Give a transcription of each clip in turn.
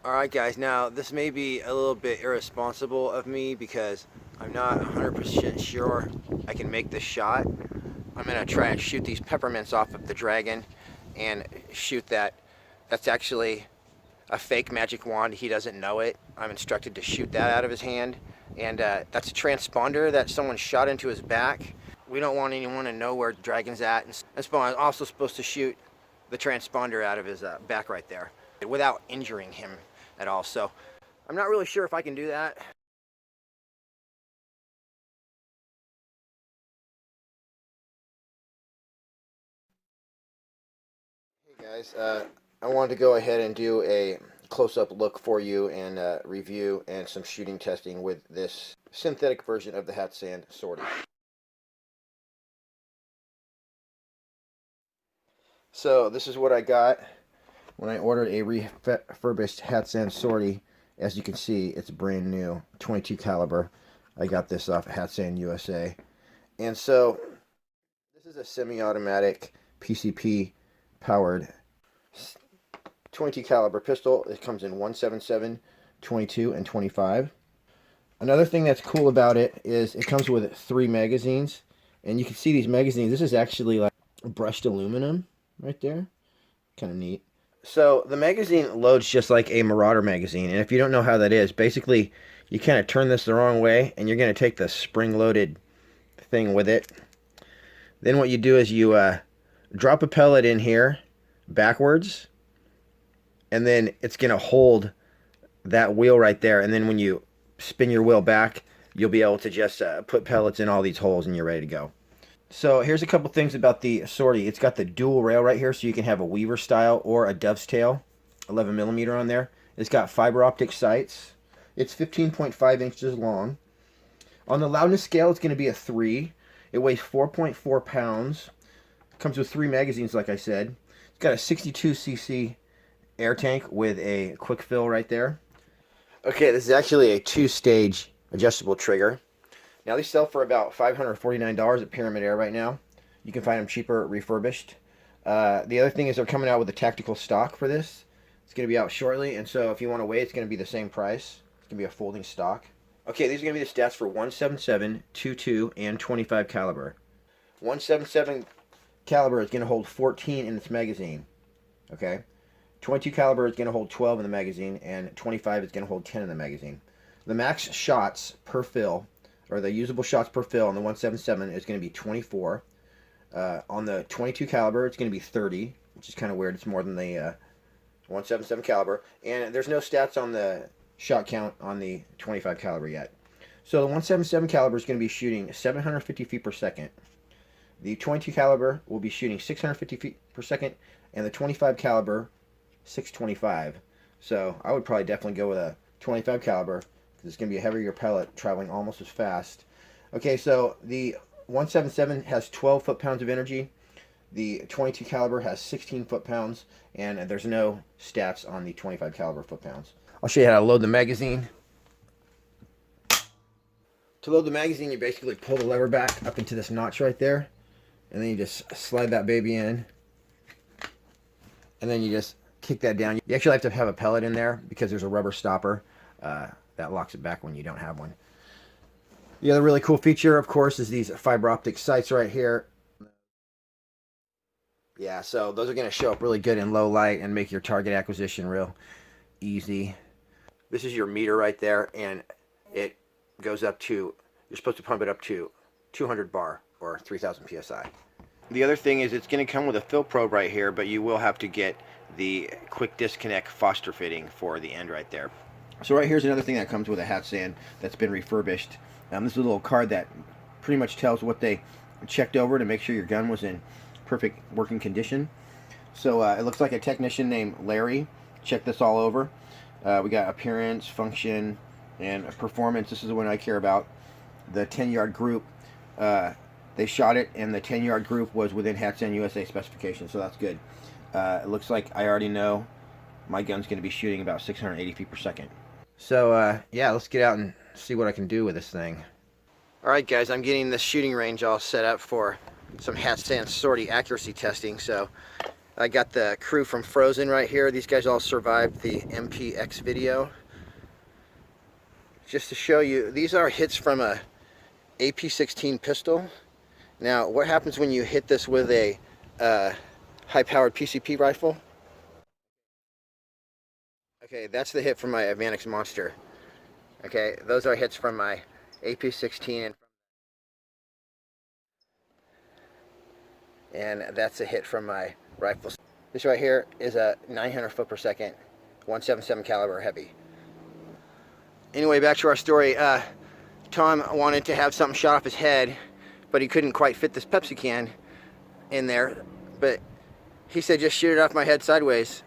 Alright guys, now this may be a little bit irresponsible of me because I'm not 100% sure I can make this shot. I'm going to try and shoot these peppermints off of the dragon and shoot that. That's actually a fake magic wand. He doesn't know it. I'm instructed to shoot that out of his hand. And that's a transponder that someone shot into his back. We don't want anyone to know where the dragon's at. And I'm also supposed to shoot the transponder out of his back right there without injuring him at all. So I'm not really sure if I can do that. Hey guys, I wanted to go ahead and do a close-up look for you and review and some shooting testing with this synthetic version of the Hatsan Sortie. So this is what I got when I ordered a refurbished Hatsan Sortie. As you can see, it's brand new, 22 caliber. I got this off Hatsan USA. And so this is a semi-automatic PCP powered 22 caliber pistol. It comes in 177, 22, and 25. Another thing that's cool about it is it comes with 3 magazines. And you can see these magazines. This is actually like brushed aluminum right there. Kind of neat. So the magazine loads just like a Marauder magazine. And if you don't know how that is, basically you kind of turn this the wrong way and you're going to take the spring-loaded thing with it. Then what you do is you drop a pellet in here backwards, and then it's going to hold that wheel right there. And then when you spin your wheel back, you'll be able to just put pellets in all these holes and you're ready to go. So here's a couple things about the Sortie. It's got the dual rail right here, so you can have a Weaver style or a Dove's tail, 11mm on there. It's got fiber optic sights. It's 15.5 inches long. On the loudness scale, it's going to be a 3. It weighs 4.4 pounds. Comes with 3 magazines, like I said. It's got a 62cc air tank with a quick fill right there. Okay, this is actually a 2-stage adjustable trigger. Now these sell for about $549 at Pyramid Air right now. You can find them cheaper refurbished. The other thing is they're coming out with a tactical stock for this. It's going to be out shortly, and so if you want to wait, it's going to be the same price. It's going to be a folding stock. Okay, these are going to be the stats for 177, 22, and 25 caliber. 177 caliber is going to hold 14 in its magazine. Okay, 22 caliber is going to hold 12 in the magazine, and 25 is going to hold 10 in the magazine. The max shots per fill, or the usable shots per fill on the 177 is going to be 24. On the 22 caliber, it's going to be 30, which is kind of weird. It's more than the 177 caliber. And there's no stats on the shot count on the 25 caliber yet. So the 177 caliber is going to be shooting 750 feet per second. The 22 caliber will be shooting 650 feet per second, and the 25 caliber 625. So I would probably definitely go with a 25 caliber. It's going to be a heavier pellet traveling almost as fast. Okay, so the 177 has 12 foot-pounds of energy. The 22 caliber has 16 foot-pounds, and there's no stats on the 25 caliber foot-pounds. I'll show you how to load the magazine. To load the magazine, you basically pull the lever back up into this notch right there, and then you just slide that baby in, and then you just kick that down. You actually have to have a pellet in there because there's a rubber stopper that locks it back when you don't have one. The other really cool feature, of course, is these fiber optic sights right here. Yeah, so those are going to show up really good in low light and make your target acquisition real easy. This is your meter right there, and it goes up to, you're supposed to pump it up to 200 bar or 3000 psi. The other thing is it's going to come with a fill probe right here, but you will have to get the quick disconnect Foster fitting for the end right there. So right here's another thing that comes with a Hatsan that's been refurbished. This is a little card that pretty much tells what they checked over to make sure your gun was in perfect working condition. So it looks like a technician named Larry checked this all over. We got appearance, function, and performance. This is the one I care about. The 10-yard group, they shot it, and the 10-yard group was within Hatsan USA specification, so that's good. It looks like I already know my gun's going to be shooting about 680 feet per second. So, yeah, let's get out and see what I can do with this thing. Alright guys, I'm getting this shooting range all set up for some Hatsan Sortie accuracy testing. So, I got the crew from Frozen right here. These guys all survived the MPX video. Just to show you, these are hits from a AP16 pistol. Now, what happens when you hit this with a high-powered PCP rifle? Okay, that's the hit from my Advanix Monster. Okay, those are hits from my AP16, and that's a hit from my rifle. This right here is a 900 foot per second, 177 caliber heavy. Anyway, back to our story. Tom wanted to have something shot off his head, but he couldn't quite fit this Pepsi can in there. But he said, just shoot it off my head sideways.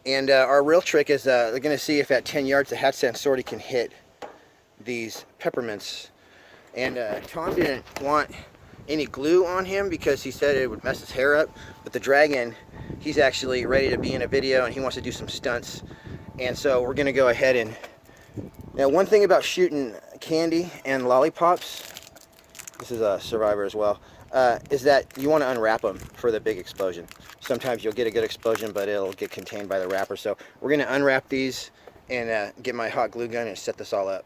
And our real trick is they're going to see if at 10 yards the Hatsan Sortie can hit these peppermints. And Tom didn't want any glue on him because he said it would mess his hair up. But the Dragon, he's actually ready to be in a video and he wants to do some stunts. And so we're going to go ahead and... Now, one thing about shooting candy and lollipops, this is a Survivor as well, is that you want to unwrap them for the big explosion. Sometimes you'll get a good explosion, but it'll get contained by the wrapper. So we're going to unwrap these and get my hot glue gun and set this all up.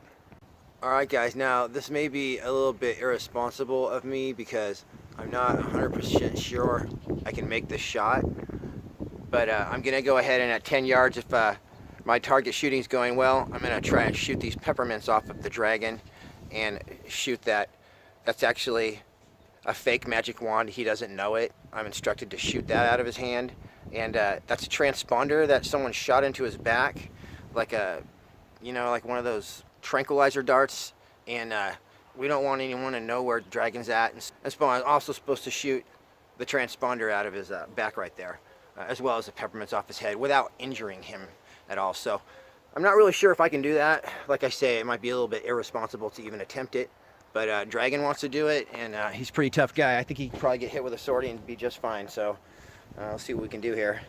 Alright guys, now this may be a little bit irresponsible of me because I'm not 100% sure I can make this shot. But I'm going to go ahead and at 10 yards, if my target shooting is going well, I'm going to try and shoot these peppermints off of the Dragon and shoot that. That's actually a fake magic wand. He doesn't know it. I'm instructed to shoot that out of his hand. And that's a transponder that someone shot into his back, like a, you know, like one of those tranquilizer darts. And we don't want anyone to know where the Dragon's at. And I'm also supposed to shoot the transponder out of his back right there, as well as the peppermints off his head without injuring him at all. So I'm not really sure if I can do that. Like I say, it might be a little bit irresponsible to even attempt it, but Dragon wants to do it, and he's a pretty tough guy. I think he could probably get hit with a sortie and be just fine. So let's see what we can do here.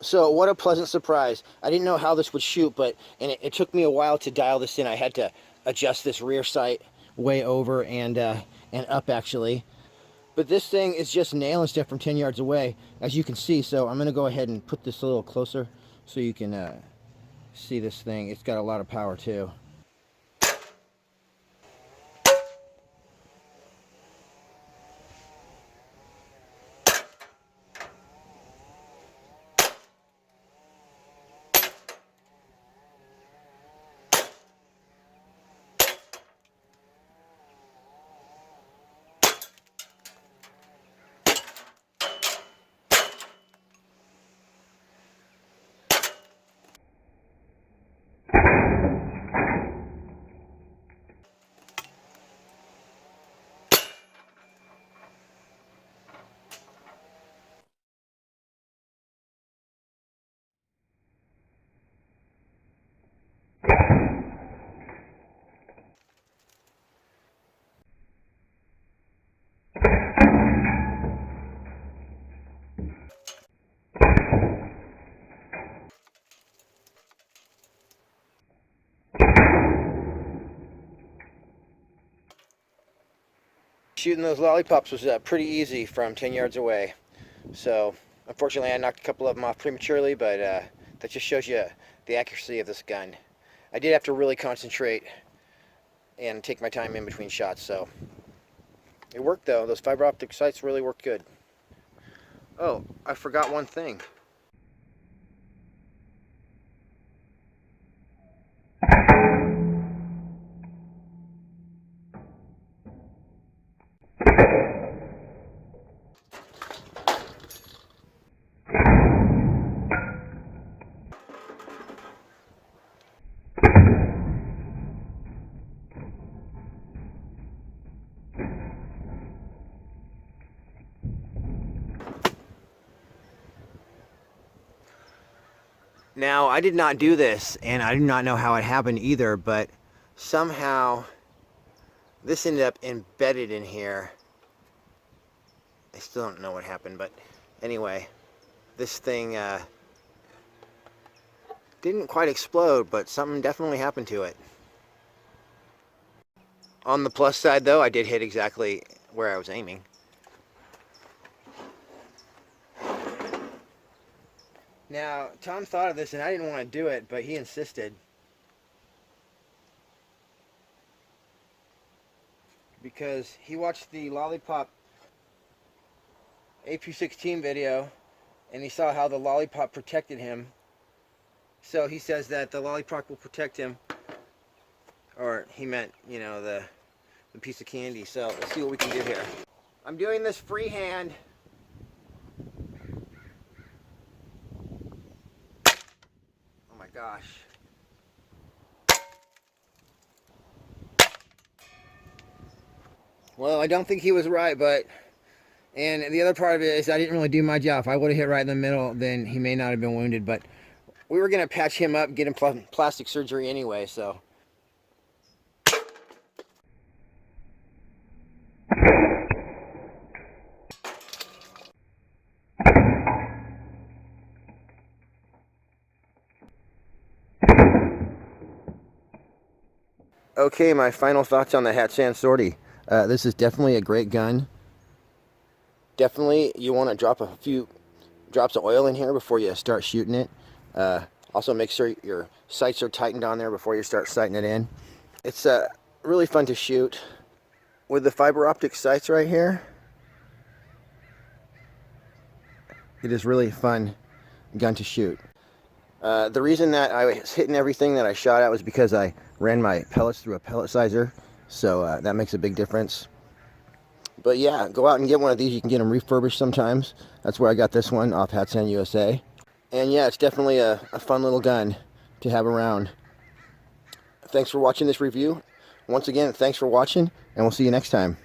So what a pleasant surprise. I didn't know how this would shoot, but it took me a while to dial this in. I had to adjust this rear sight way over and up actually. But this thing is just nailing stuff from 10 yards away, as you can see. So I'm going to go ahead and put this a little closer so you can see this thing. It's got a lot of power too. Shooting those lollipops was pretty easy from 10 yards away. So unfortunately I knocked a couple of them off prematurely, but that just shows you the accuracy of this gun. I did have to really concentrate and take my time in between shots, so it worked though. Those fiber optic sights really worked good. Oh, I forgot one thing. Now, I did not do this, and I do not know how it happened either, but somehow this ended up embedded in here. I still don't know what happened, but anyway, this thing didn't quite explode, but something definitely happened to it. On the plus side, though, I did hit exactly where I was aiming. Now, Tom thought of this, and I didn't want to do it, but he insisted. Because he watched the Lollipop AP16 video, and he saw how the Lollipop protected him. So he says that the Lollipop will protect him. Or he meant, you know, the piece of candy. So let's see what we can do here. I'm doing this freehand. Gosh. Well, I don't think he was right, but... And the other part of it is I didn't really do my job. If I would have hit right in the middle, then he may not have been wounded, but we were going to patch him up, get him plastic surgery anyway, so... Okay, my final thoughts on the Hatsan Sortie. This is definitely a great gun. Definitely, you want to drop a few drops of oil in here before you start shooting it. Also, make sure your sights are tightened on there before you start sighting it in. It's really fun to shoot. With the fiber optic sights right here, it is really fun gun to shoot. The reason that I was hitting everything that I shot at was because I ran my pellets through a pellet sizer, so that makes a big difference. But yeah, go out and get one of these. You can get them refurbished sometimes. That's where I got this one, off Hatsan USA. And yeah, it's definitely a fun little gun to have around. Thanks for watching this review. Once again, thanks for watching, and we'll see you next time.